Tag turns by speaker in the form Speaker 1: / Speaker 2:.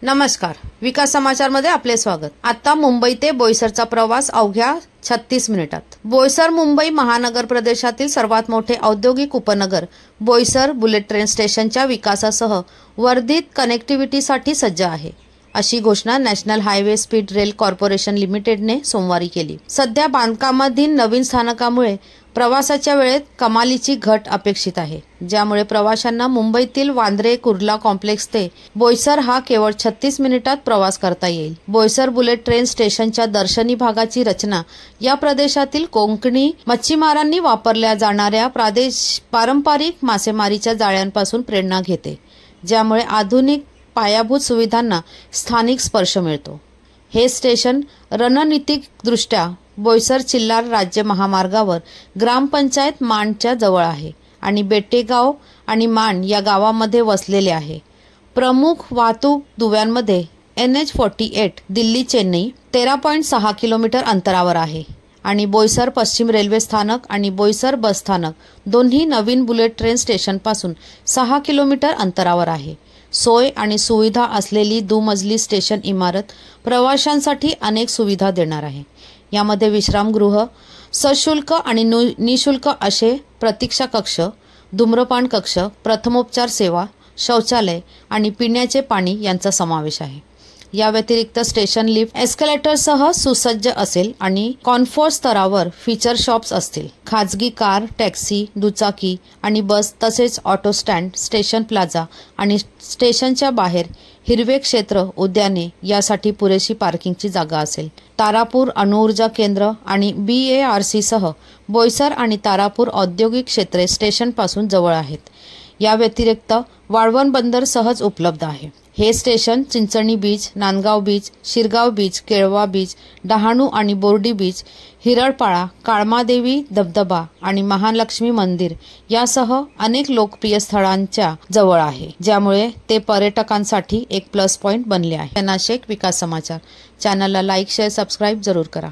Speaker 1: नमस्कार, विकास समाचार मध्ये आपले स्वागत। आता मुंबई ते बोईसरचा प्रवास अवघ्या 36 मिनिटात। बोईसर मुंबई महानगर प्रदेशातील सर्वात मोठे औद्योगिक उपनगर बोईसर बुलेट ट्रेन स्टेशनच्या विकासासह वर्धित कनेक्टिव्हिटीसाठी सज्ज आहे, अशी घोषणा national highway speed rail corporation लिमिटेडने सोमवारी केली। सध्या बांधकामाधीन नवीन स्थानकामुळे प्रवासाच्या वेळेत कमालीची घट अपेक्षित आहे, ज्यामुळे प्रवाशांना मुंबईतील वांद्रे कुर्ला कॉम्प्लेक्स ते बोईसर हा केवळ 36 मिनिटात प्रवास करता येईल। बोईसर बुलेट ट्रेन स्टेशनच्या दर्शनी भागाची रचना या प्रदेशातील कोकणी मच्छीमारांनी वापरल्या जाणाऱ्या पारंपरिक मासेमारीच्या जाळ्यांपासून प्रेरणा घेते, ज्यामुळे आधुनिक पायाभूत सुविधांना स्थानिक स्पर्श मिळतो। हे स्टेशन रणनीतिकदृष्ट्या बोईसर चिल्लार राज्य महामार्गावर ग्रामपंचायत माणच्या जवळ आहे आणि बेटेगाव आणि माण या गावामध्ये वसलेले आहे। प्रमुख वाहतूक दुव्यांमध्ये NH48 दिल्ली चेन्नई 13.6 किलोमीटर अंतरावर आहे आणि बोईसर पश्चिम रेल्वे स्थानक आणि बोईसर बस स्थानक दोन्ही नवीन बुलेट ट्रेन स्टेशनपासून 6 किलोमीटर अंतरावर आहे। सोय आणि सुविधा असलेली दुमजली स्टेशन इमारत प्रवाशांसाठी अनेक सुविधा देणार आहे। यामध्ये विश्रामगृह, सशुल्क आणि निशुल्क असे प्रतीक्षा कक्ष, धूम्रपान कक्ष, प्रथमोपचार सेवा, शौचालय आणि पिण्याचे पाणी यांचा समावेश आहे। या व्यतिरिक्त स्टेशन लिफ्ट एस्केलेटरसह सुसज्ज असेल आणि कॉन्फोर्ट स्तरावर फीचर शॉप्स असतील। खाजगी कार, टॅक्सी, दुचाकी आणि बस तसेच ऑटो स्टँड, स्टेशन प्लाझा आणि स्टेशनच्या बाहेर हिरवे क्षेत्र, उद्याने यासाठी पुरेशी पार्किंगची जागा असेल। तारापूर अणुऊर्जा केंद्र आणि BARC सह बोईसर आणि तारापूर औद्योगिक क्षेत्रे स्टेशनपासून जवळ आहेत। या व्यतिरिक्त वाळवण बंदर सहज उपलब्ध आहे। हे station Chinchani beach, Nandgaon beach, Shirgaon beach, Kelwa beach, Dahanu आणि बोर्डी बीच, हिरळपाळा, काळमादेवी धबधबा आणि महालक्ष्मी मंदिर यासह अनेक लोकप्रिय स्थळांच्या जवळ आहे, ज्यामुळे ते पर्यटकांसाठी एक प्लस पॉइंट बनले आहे। नाशिक विकास समाचार चॅनलला लाईक, शेअर, सबस्क्राईब जरूर करा।